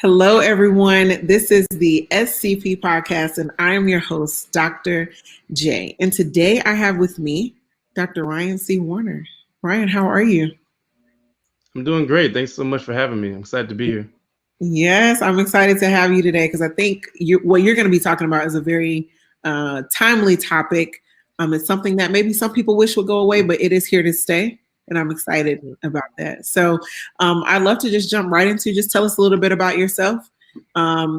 Hello, everyone. This is the SCP podcast, and I am your host, Dr. J. And today I have with me Dr. Ryan C. Warner. Ryan, how are you? I'm doing great. Thanks so much for having me. I'm excited to be here. Yes, I'm excited to have you today because I think what you're going to be talking about is a very timely topic. It's something that maybe some people wish would go away, but it is here to stay. And I'm excited about that. So I'd love to just jump right into just tell us a little bit about yourself,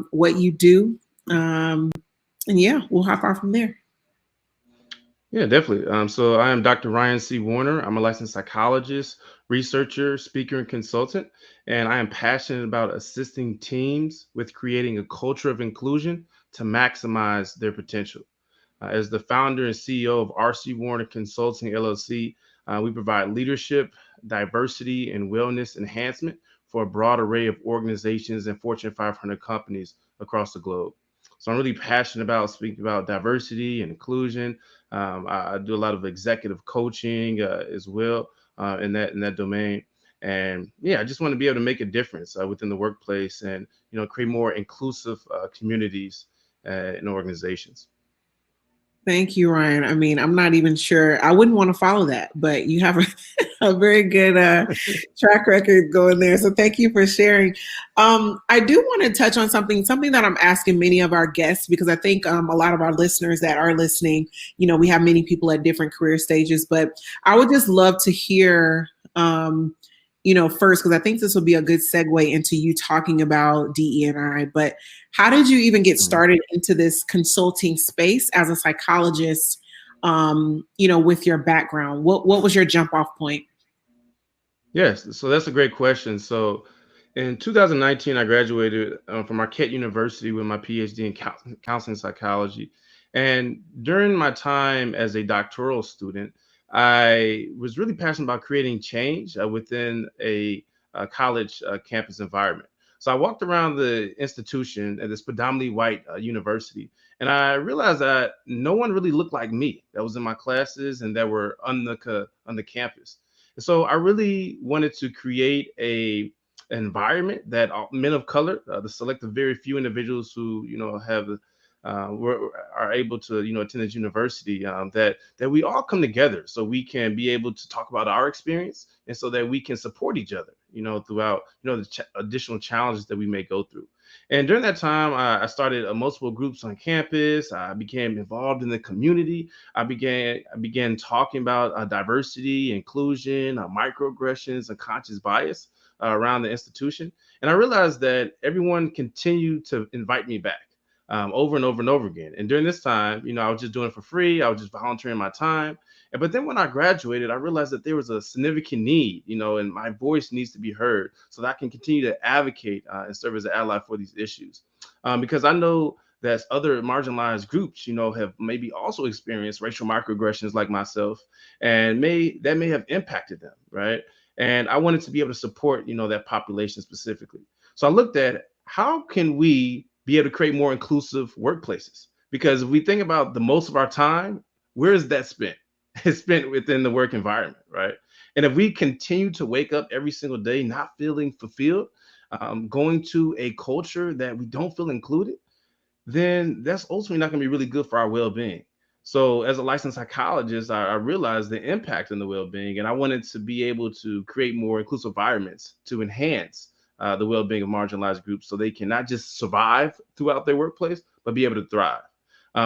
what you do. And yeah, we'll hop on from there. Yeah, definitely. So I am Dr. Ryan C. Warner. I'm a licensed psychologist, researcher, speaker, and consultant, and I am passionate about assisting teams with creating a culture of inclusion to maximize their potential. As the founder and CEO of RC Warner Consulting LLC, we provide leadership, diversity, and wellness enhancement for a broad array of organizations and Fortune 500 companies across the globe. So I'm really passionate about speaking about diversity and inclusion. I do a lot of executive coaching as well in that domain. And yeah, I just want to be able to make a difference within the workplace and create more inclusive communities and organizations. Thank you, Ryan. I mean, I'm not even sure. I wouldn't want to follow that, but you have a very good track record going there. So thank you for sharing. I do want to touch on something that I'm asking many of our guests, because I think a lot of our listeners that are listening, we have many people at different career stages, but I would just love to hear, first, because I think this will be a good segue into you talking about DE&I, but how did you even get started into this consulting space as a psychologist, with your background? What was your jump off point? Yes, so that's a great question. So in 2019, I graduated from Marquette University with my PhD in counseling psychology. And during my time as a doctoral student, I was really passionate about creating change within a college campus environment. So I walked around the institution at this predominantly white university, and I realized that no one really looked like me that was in my classes and that were on the campus. So I really wanted to create an environment that all men of color, the select of very few individuals who have are able to attend this university, that we all come together so we can be able to talk about our experience and so that we can support each other throughout the additional challenges that we may go through. And during that time, I started multiple groups on campus. I became involved in the community. I began talking about diversity, inclusion, microaggressions, and conscious bias around the institution. And I realized that everyone continued to invite me back over and over and over again. And during this time, I was just doing it for free. I was just volunteering my time. But then when I graduated, I realized that there was a significant need, and my voice needs to be heard so that I can continue to advocate and serve as an ally for these issues. Because I know that other marginalized groups, have maybe also experienced racial microaggressions like myself, and may have impacted them, right? And I wanted to be able to support, that population specifically. So I looked at how can we be able to create more inclusive workplaces? Because if we think about the most of our time, where is that spent? It's spent within the work environment, right? And if we continue to wake up every single day not feeling fulfilled, going to a culture that we don't feel included, then that's ultimately not going to be really good for our well-being. So as a licensed psychologist, I realized the impact on the well-being, and I wanted to be able to create more inclusive environments to enhance the well-being of marginalized groups so they can not just survive throughout their workplace, but be able to thrive.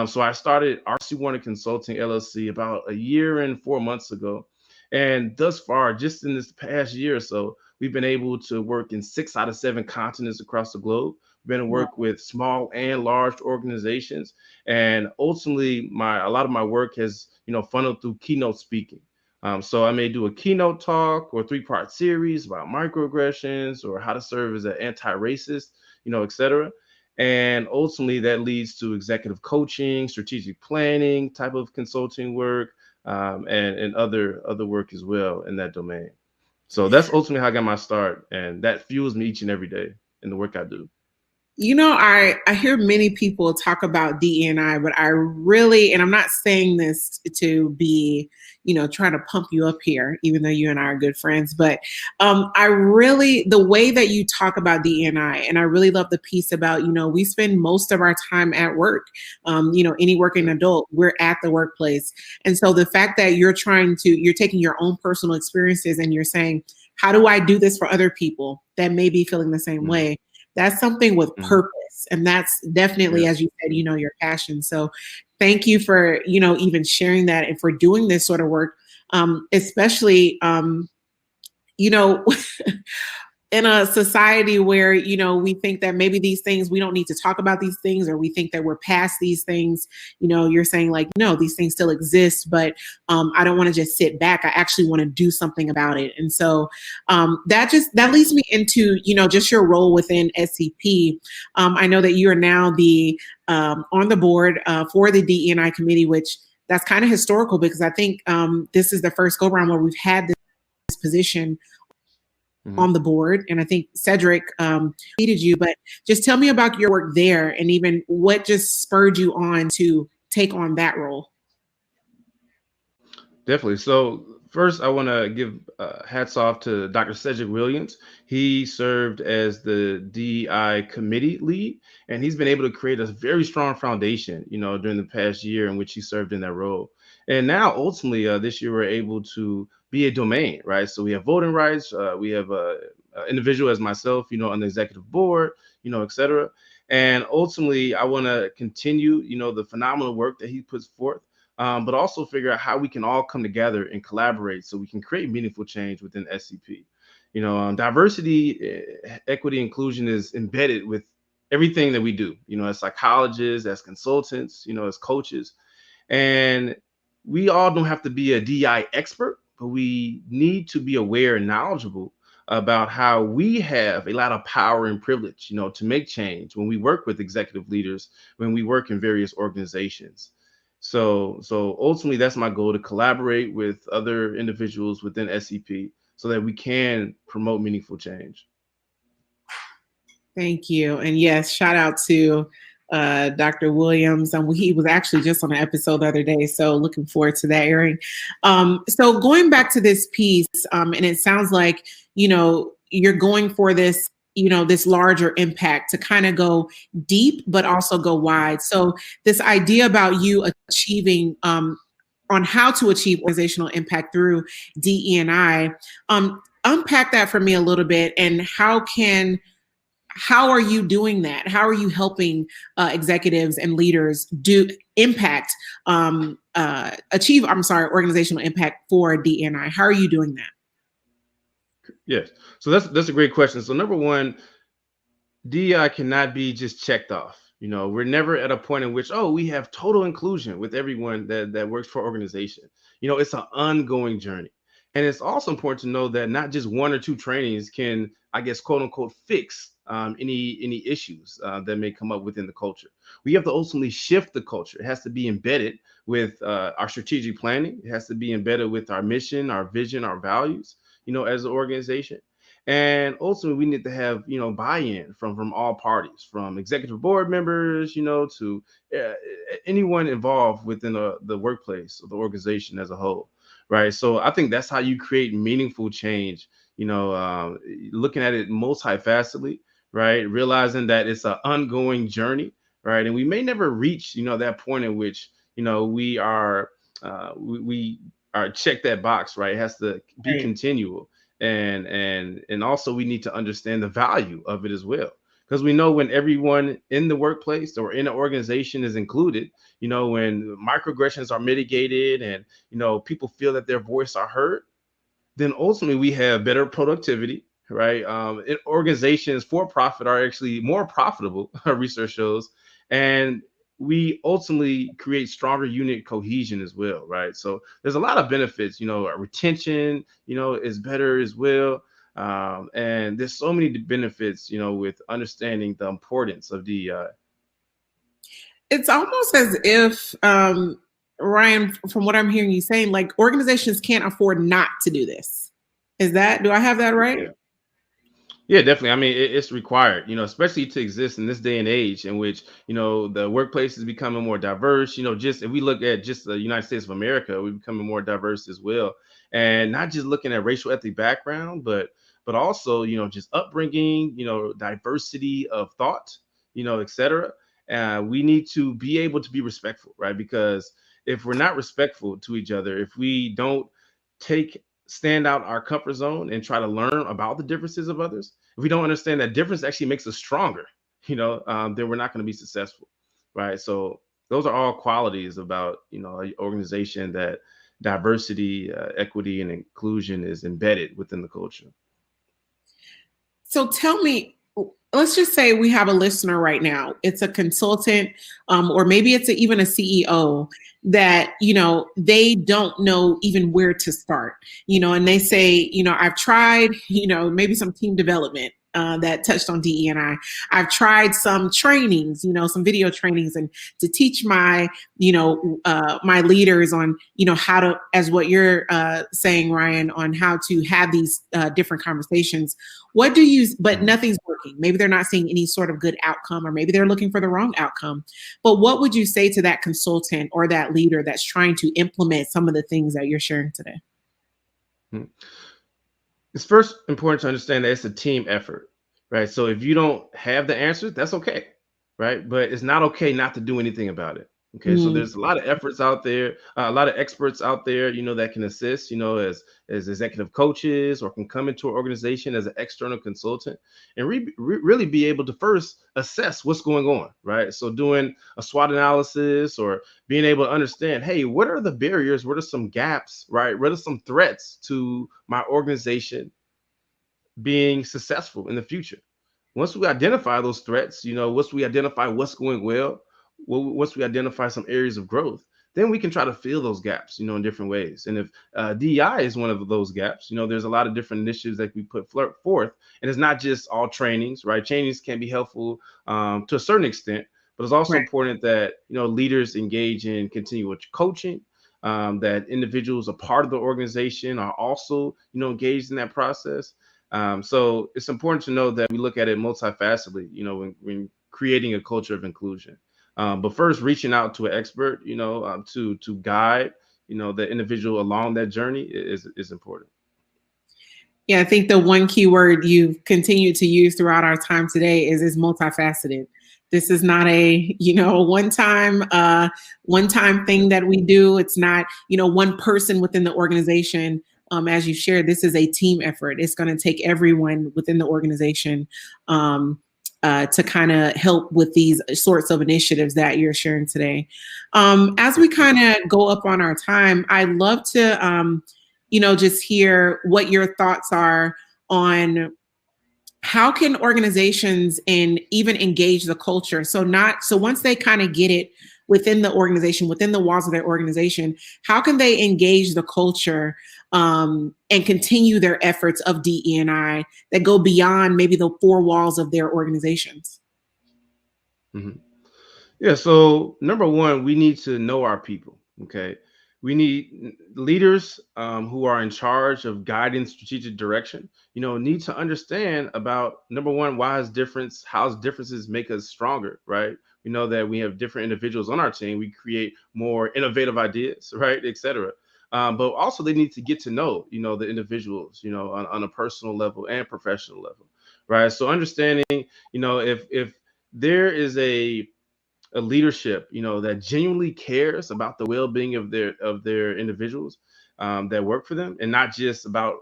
So I started RC Warner Consulting LLC about a year and 4 months ago. And thus far, just in this past year or so, we've been able to work in 6 out of 7 continents across the globe. We've been to work with small and large organizations. And ultimately, a lot of my work has, funneled through keynote speaking. So I may do a keynote talk or 3-part series about microaggressions or how to serve as an anti-racist, et cetera. And ultimately, that leads to executive coaching, strategic planning type of consulting work, and other work as well in that domain. So that's ultimately how I got my start, and that fuels me each and every day in the work I do. I hear many people talk about DEI, but I really, and I'm not saying this to be, trying to pump you up here, even though you and I are good friends, but I really, the way that you talk about DEI, and I really love the piece about, we spend most of our time at work. Any working adult, we're at the workplace. And so the fact that you're taking your own personal experiences and you're saying, how do I do this for other people that may be feeling the same Mhm, way? That's something with mhm. purpose. And that's definitely, Yeah, as you said, your passion. So thank you for, even sharing that and for doing this sort of work. Especially, you know, in a society where we think that maybe these things we don't need to talk about these things, or we think that we're past these things. You're saying like, no, these things still exist, but I don't want to just sit back. I actually want to do something about it. And so that leads me into just your role within SCP. I know that you are now the on the board for the DEI committee, which that's kind of historical, because I think this is the first go round where we've had this position mhm. on the board. And I think Cedric needed you, but just tell me about your work there and even what just spurred you on to take on that role. Definitely. So first, I want to give hats off to Dr. Cedric Williams. He served as the DEI committee lead, and he's been able to create a very strong foundation, during the past year in which he served in that role. And now, ultimately, this year we're able to be a domain, right? So we have voting rights, we have a individual as myself, on the executive board, et cetera. And ultimately, I want to continue, the phenomenal work that he puts forth, but also figure out how we can all come together and collaborate so we can create meaningful change within SCP. Diversity, equity, inclusion is embedded with everything that we do. As psychologists, as consultants, as coaches, and we all don't have to be a DI expert, but we need to be aware and knowledgeable about how we have a lot of power and privilege, to make change when we work with executive leaders, when we work in various organizations. So ultimately, that's my goal, to collaborate with other individuals within SCP so that we can promote meaningful change. Thank you. And yes, shout out to Dr. Williams. He was actually just on an episode the other day, so looking forward to that airing. So going back to this piece, and it sounds like you're going for this this larger impact to kind of go deep, but also go wide. So this idea about you achieving on how to achieve organizational impact through DE&I, unpack that for me a little bit, and how are you doing that? How are you helping executives and leaders do impact, achieve, I'm sorry, organizational impact for DNI? How are you doing that? Yes. So that's a great question. So number one, DEI cannot be just checked off. We're never at a point in which, oh, we have total inclusion with everyone that works for organization. It's an ongoing journey. And it's also important to know that not just one or two trainings can, I guess, quote unquote, fix any issues that may come up within the culture. We have to ultimately shift the culture. It has to be embedded with our strategic planning. It has to be embedded with our mission, our vision, our values, as an organization. And ultimately, we need to have buy-in from all parties, from executive board members, to uh, anyone involved within the workplace or the organization as a whole, right? So I think that's how you create meaningful change. Looking at it multifacetedly, right? Realizing that it's an ongoing journey, right? And we may never reach that point in which we are we are check that box, right? It has to be Right. continual, and also we need to understand the value of it as well, because we know when everyone in the workplace or in an organization is included, when microaggressions are mitigated, and people feel that their voice are heard, then ultimately we have better productivity, right? Organizations for profit are actually more profitable, research shows, and we ultimately create stronger unit cohesion as well, right? So there's a lot of benefits. Retention, is better as well, and there's so many benefits, with understanding the importance of DEI. It's almost as if, Ryan, from what I'm hearing you saying, like organizations can't afford not to do this. Do I have that right? Yeah. Yeah, definitely. I mean, it's required, especially to exist in this day and age in which, the workplace is becoming more diverse. Just if we look at just the United States of America, we're becoming more diverse as well. And not just looking at racial ethnic background, but also, just upbringing, diversity of thought, et cetera. We need to be able to be respectful, right? Because if we're not respectful to each other, if we don't take stand out our comfort zone and try to learn about the differences of others, if we don't understand that difference actually makes us stronger, then we're not going to be successful, right? So those are all qualities about an organization that diversity, equity, and inclusion is embedded within the culture. So tell me, let's just say we have a listener right now. It's a consultant, or maybe it's even a CEO that, they don't know even where to start, and they say, I've tried, maybe some team development. That touched on DE&I. I've tried some trainings, some video trainings, and to teach my, my leaders on, how to, as what you're saying, Ryan, on how to have these different conversations. What do you, but Mhm. nothing's working. Maybe they're not seeing any sort of good outcome, or maybe they're looking for the wrong outcome. But what would you say to that consultant or that leader that's trying to implement some of the things that you're sharing today? Mhm. It's first important to understand that it's a team effort, right? So if you don't have the answers, that's okay, right? But it's not okay not to do anything about it. Okay, so Mm, there's a lot of efforts out there, a lot of experts out there, that can assist, as executive coaches, or can come into an organization as an external consultant and really be able to first assess what's going on, right? So doing a SWOT analysis, or being able to understand, hey, what are the barriers? What are some gaps, right? What are some threats to my organization being successful in the future? Once we identify those threats, once we identify what's going well, once we identify some areas of growth, then we can try to fill those gaps, in different ways. And if DEI is one of those gaps, there's a lot of different initiatives that we put forth. And it's not just all trainings, right? Trainings can be helpful to a certain extent, but it's also right. important that, leaders engage in continual coaching, that individuals, a part of the organization, are also, engaged in that process. So it's important to know that we look at it multifacetedly, when creating a culture of inclusion. But first, reaching out to an expert, to guide, the individual along that journey is important. Yeah, I think the one key word you've continued to use throughout our time today is multifaceted. This is not a, one time thing that we do. It's not, one person within the organization. As you shared, this is a team effort. It's going to take everyone within the organization to kind of help with these sorts of initiatives that you're sharing today. As we kind of go up on our time, I'd love to just hear what your thoughts are on how can organizations and even engage the culture. So once they kind of get it within the organization, within the walls of their organization, how can they engage the culture and continue their efforts of DE&I that go beyond maybe the four walls of their organizations? Mhm. Yeah. So number one, we need to know our people. Okay. We need leaders who are in charge of guiding strategic direction. Need to understand about number one, how differences make us stronger, right? We know that we have different individuals on our team. We create more innovative ideas, right, et cetera. But also they need to get to know, the individuals, on a personal level and professional level, right? So understanding, if there is a leadership, that genuinely cares about the well-being of their individuals that work for them, and not just about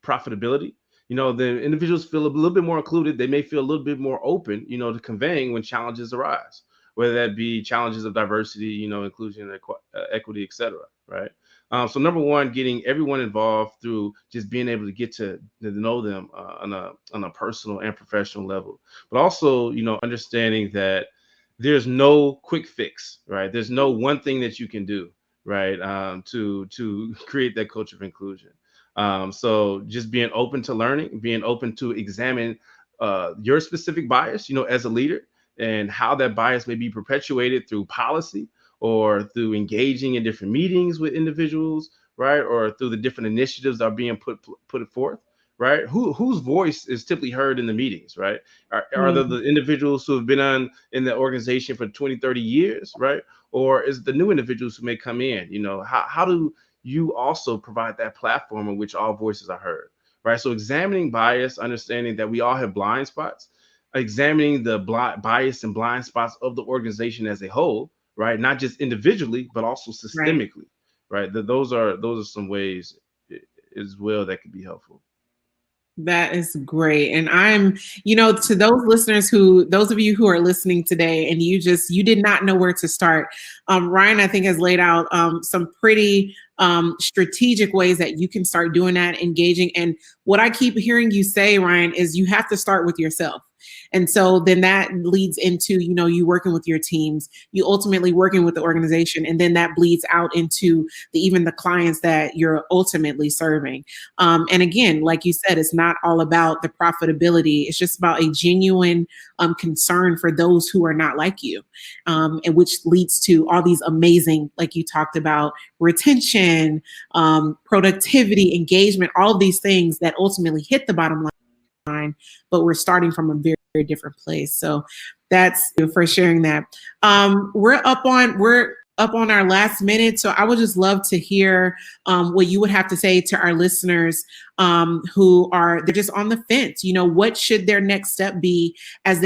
profitability. The individuals feel a little bit more included. They may feel a little bit more open, to conveying when challenges arise, whether that be challenges of diversity, inclusion, equity, etc. Right. So number one, getting everyone involved through just being able to get to know them on a personal and professional level, but also, understanding that there's no quick fix, right? There's no one thing that you can do, right, to create that culture of inclusion. So just being open to learning, being open to examine your specific bias, as a leader, and how that bias may be perpetuated through policy, or through engaging in different meetings with individuals, right, or through the different initiatives that are being put forth, right? Whose voice is typically heard in the meetings, right? Are there Mm, the individuals who have been on in the organization for 20, 30 years, right? Or is it the new individuals who may come in? How do you also provide that platform in which all voices are heard, right? So examining bias, understanding that we all have blind spots, examining the bias and blind spots of the organization as a whole, right? Not just individually, but also right. systemically, right? Those are some ways as well that could be helpful. That is great. And to those listeners those of you who are listening today and you did not know where to start, Ryan, I think, has laid out some pretty strategic ways that you can start doing that, engaging. And what I keep hearing you say, Ryan, is you have to start with yourself. And so then that leads into, you working with your teams, you ultimately working with the organization, and then that bleeds out into even the clients that you're ultimately serving. And again, like you said, it's not all about the profitability. It's just about a genuine concern for those who are not like you, and which leads to all these amazing, like you talked about, retention, productivity, engagement, all of these things that ultimately hit the bottom line, but we're starting from a very, very different place. So that's for sharing that. We're up on our last minute, so I would just love to hear what you would have to say to our listeners they're just on the fence. What should their next step be as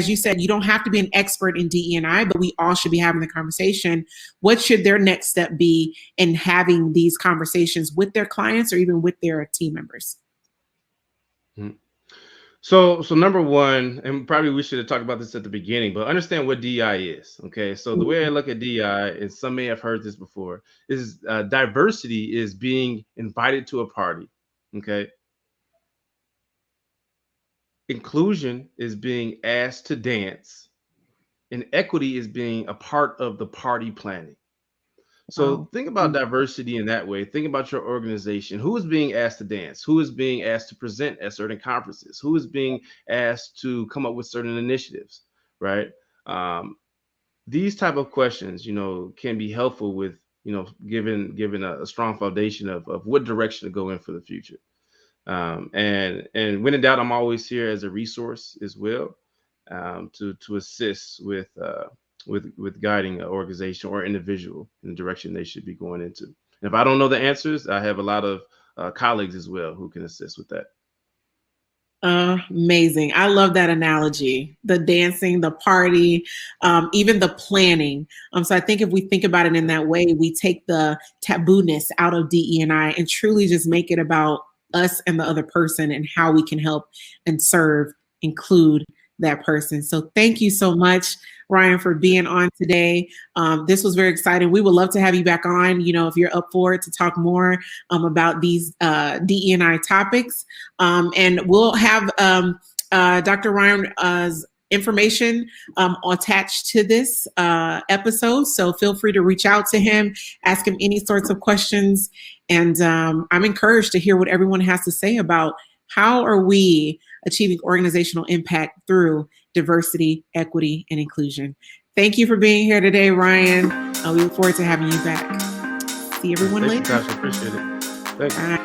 you said, you don't have to be an expert in DE&I, but we all should be having the conversation. What should their next step be in having these conversations with their clients or even with their team members? Mhm. So number one, and probably we should have talked about this at the beginning, but understand what DEI is. Okay, so the way I look at DEI, and some may have heard this before, is diversity is being invited to a party. Okay, inclusion is being asked to dance, and equity is being a part of the party planning. So Wow. think about diversity in that way. Think about your organization. Who is being asked to dance? Who is being asked to present at certain conferences? Who is being asked to come up with certain initiatives, right? Um, these type of questions, can be helpful with, given a strong foundation of what direction to go in for the future. And when in doubt, I'm always here as a resource as well, to assist with guiding an organization or individual in the direction they should be going into. And if I don't know the answers, I have a lot of colleagues as well who can assist with that. Amazing. I love that analogy. The dancing, the party, even the planning. So I think if we think about it in that way, we take the tabooness out of DE&I and truly just make it about us and the other person and how we can help and serve, include that person. So thank you so much, Ryan, for being on today. This was very exciting. We would love to have you back on, if you're up for it, to talk more about these DE&I topics. And we'll have Dr. Ryan's information attached to this episode. So feel free to reach out to him, ask him any sorts of questions. And I'm encouraged to hear what everyone has to say about how are we achieving organizational impact through diversity, equity, and inclusion. Thank you for being here today, Ryan. We look forward to having you back. See everyone Thank you, later. Tasha. Appreciate it. Thank you. Bye.